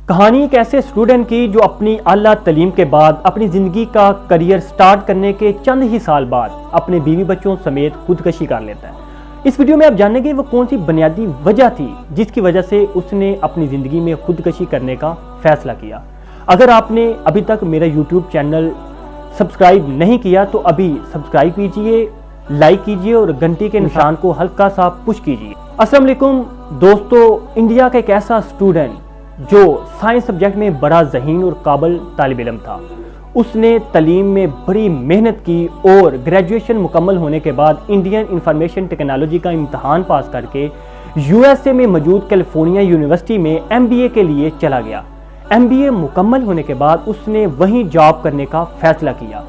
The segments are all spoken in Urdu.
کہانی ایک ایسے اسٹوڈنٹ کی جو اپنی اعلیٰ تعلیم کے بعد اپنی زندگی کا کریئر سٹارٹ کرنے کے چند ہی سال بعد اپنے بیوی بچوں سمیت خودکشی کر لیتا ہے۔ اس ویڈیو میں آپ جانیں گے وہ کون سی بنیادی وجہ تھی جس کی وجہ سے اس نے اپنی زندگی میں خودکشی کرنے کا فیصلہ کیا۔ اگر آپ نے ابھی تک میرا یوٹیوب چینل سبسکرائب نہیں کیا تو ابھی سبسکرائب کیجئے، لائک کیجئے اور گھنٹی کے نشان کو ہلکا سا پش کیجئے۔ السلام علیکم دوستو، انڈیا کا ایک ایسا اسٹوڈنٹ جو سائنس سبجیکٹ میں بڑا ذہین اور قابل طالب علم تھا، اس نے تعلیم میں بڑی محنت کی اور گریجویشن مکمل ہونے کے بعد انڈین انفارمیشن ٹیکنالوجی کا امتحان پاس کر کے یو ایس اے میں موجود کیلیفورنیا یونیورسٹی میں ایم بی اے کے لیے چلا گیا۔ ایم بی اے مکمل ہونے کے بعد اس نے وہیں جاب کرنے کا فیصلہ کیا۔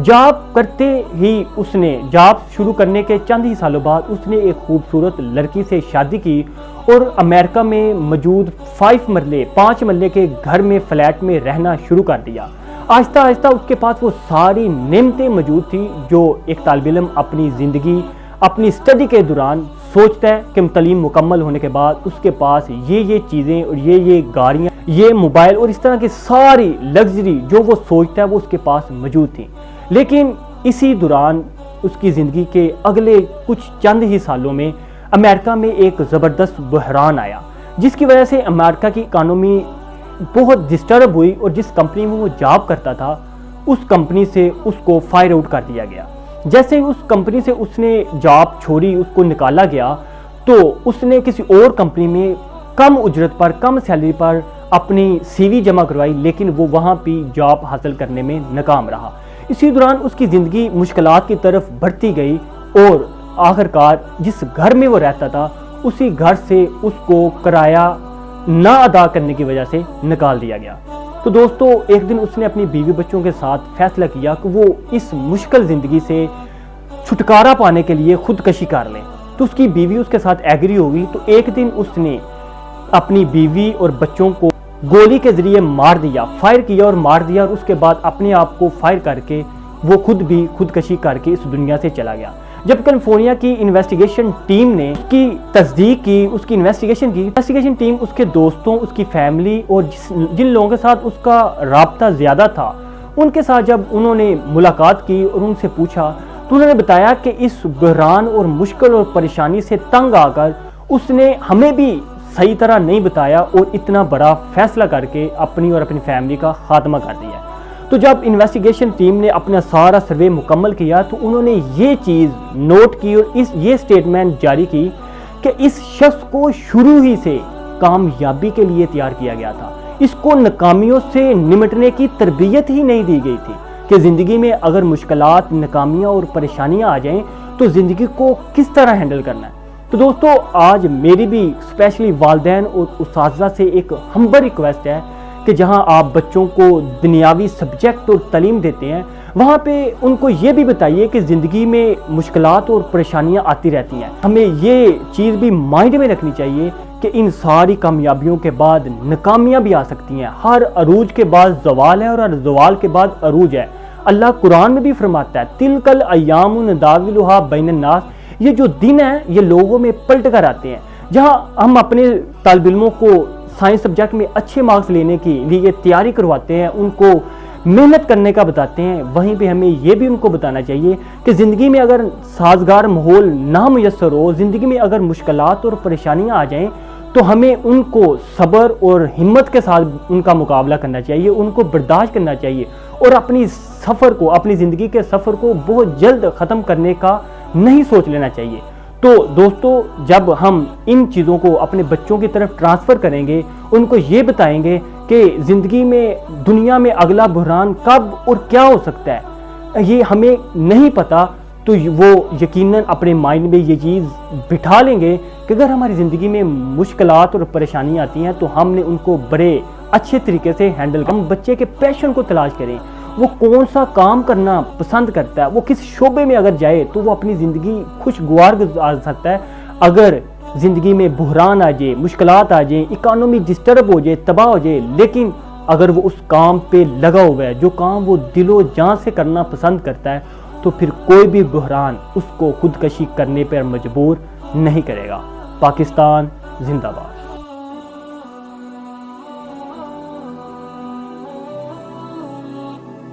جاب کرتے ہی اس نے جاب شروع کرنے کے چند ہی سالوں بعد اس نے ایک خوبصورت لڑکی سے شادی کی اور امریکہ میں موجود 5 مرلے کے گھر میں فلیٹ میں رہنا شروع کر دیا۔ آہستہ آہستہ اس کے پاس وہ ساری نعمتیں موجود تھی جو ایک طالب علم اپنی زندگی اپنی اسٹڈی کے دوران سوچتا ہے کہ تعلیم مکمل ہونے کے بعد اس کے پاس یہ چیزیں اور یہ گاڑیاں، یہ موبائل اور اس طرح کی ساری لگژری جو وہ سوچتا ہے وہ اس کے پاس موجود تھی۔ لیکن اسی دوران اس کی زندگی کے اگلے کچھ چند ہی سالوں میں امریکہ میں ایک زبردست بحران آیا جس کی وجہ سے امریکہ کی اکانومی بہت ڈسٹرب ہوئی اور جس کمپنی میں وہ جاب کرتا تھا اس کمپنی سے اس کو فائر آؤٹ کر دیا گیا۔ جیسے اس کمپنی سے اس نے جاب چھوڑی، اس کو نکالا گیا تو اس نے کسی اور کمپنی میں کم اجرت پر، کم سیلری پر اپنی سی وی جمع کروائی، لیکن وہ وہاں بھی جاب حاصل کرنے میں ناکام رہا۔ اسی دوران اس کی زندگی مشکلات کی طرف بڑھتی گئی اور آخرکار جس گھر میں وہ رہتا تھا اسی گھر سے اس کو کرایہ نہ ادا کرنے کی وجہ سے نکال دیا گیا۔ تو دوستو، ایک دن اس نے اپنی بیوی بچوں کے ساتھ فیصلہ کیا کہ وہ اس مشکل زندگی سے چھٹکارا پانے کے لیے خودکشی کر لیں۔ تو اس کی بیوی اس کے ساتھ ایگری ہوگی۔ تو ایک دن اس نے اپنی بیوی اور بچوں کو گولی کے ذریعے مار دیا، فائر کیا اور مار دیا، اور اس کے بعد اپنے آپ کو فائر کر کے وہ خود بھی خودکشی کر کے اس دنیا سے چلا گیا۔ جب کیلیفورنیا کی انویسٹیگیشن ٹیم نے اس کی تصدیق کی، اس کی انویسٹیگیشن ٹیم اس کے دوستوں، اس کی فیملی اور جن لوگوں کے ساتھ اس کا رابطہ زیادہ تھا ان کے ساتھ جب انہوں نے ملاقات کی اور ان سے پوچھا تو انہوں نے بتایا کہ اس بحران اور مشکل اور پریشانی سے تنگ آ کر اس نے ہمیں بھی صحیح طرح نہیں بتایا اور اتنا بڑا فیصلہ کر کے اپنی اور اپنی فیملی کا خاتمہ کر دیا۔ تو جب انویسٹیگیشن ٹیم نے اپنا سارا سروے مکمل کیا تو انہوں نے یہ چیز نوٹ کی اور یہ سٹیٹمنٹ جاری کی کہ اس شخص کو شروع ہی سے کامیابی کے لیے تیار کیا گیا تھا۔ اس کو ناکامیوں سے نمٹنے کی تربیت ہی نہیں دی گئی تھی کہ زندگی میں اگر مشکلات، ناکامیاں اور پریشانیاں آ جائیں تو زندگی کو کس طرح ہینڈل کرنا ہے۔ تو دوستو، آج میری بھی اسپیشلی والدین اور اساتذہ سے ایک ہمبل ریکویسٹ ہے کہ جہاں آپ بچوں کو دنیاوی سبجیکٹ اور تعلیم دیتے ہیں وہاں پہ ان کو یہ بھی بتائیے کہ زندگی میں مشکلات اور پریشانیاں آتی رہتی ہیں۔ ہمیں یہ چیز بھی مائنڈ میں رکھنی چاہیے کہ ان ساری کامیابیوں کے بعد ناکامیاں بھی آ سکتی ہیں۔ ہر عروج کے بعد زوال ہے اور ہر زوال کے بعد عروج ہے۔ اللہ قرآن میں بھی فرماتا ہے تِلْکَ الْأَيَّامُ نُدَاوِلُهَا بَيْنَ النَّاسِ، یہ جو دن ہیں یہ لوگوں میں پلٹ کر آتے ہیں۔ جہاں ہم اپنے طالب علموں کو سائنس سبجیکٹ میں اچھے مارکس لینے کے لیے تیاری کرواتے ہیں، ان کو محنت کرنے کا بتاتے ہیں، وہیں پہ ہمیں یہ بھی ان کو بتانا چاہیے کہ زندگی میں اگر سازگار ماحول نہ میسر ہو، زندگی میں اگر مشکلات اور پریشانیاں آ جائیں تو ہمیں ان کو صبر اور ہمت کے ساتھ ان کا مقابلہ کرنا چاہیے، ان کو برداشت کرنا چاہیے اور اپنی زندگی کے سفر کو بہت جلد ختم کرنے کا نہیں سوچ لینا چاہیے۔ تو دوستو، جب ہم ان چیزوں کو اپنے بچوں کی طرف ٹرانسفر کریں گے، ان کو یہ بتائیں گے کہ زندگی میں دنیا میں اگلا بحران کب اور کیا ہو سکتا ہے یہ ہمیں نہیں پتا، تو وہ یقیناً اپنے مائنڈ میں یہ چیز بٹھا لیں گے کہ اگر ہماری زندگی میں مشکلات اور پریشانیاں آتی ہیں تو ہم نے ان کو بڑے اچھے طریقے سے ہینڈل کریں۔ ہم بچے کے پیشن کو تلاش کریں، وہ کون سا کام کرنا پسند کرتا ہے، وہ کس شعبے میں اگر جائے تو وہ اپنی زندگی خوشگوار گزار سکتا ہے۔ اگر زندگی میں بحران آ جائے، مشکلات آ جائیں، اکانومی ڈسٹرب ہو جائے، تباہ ہو جائے، لیکن اگر وہ اس کام پہ لگا ہوا ہے، جو کام وہ دل و جان سے کرنا پسند کرتا ہے، تو پھر کوئی بھی بحران اس کو خودکشی کرنے پر مجبور نہیں کرے گا۔ پاکستان زندہ باد۔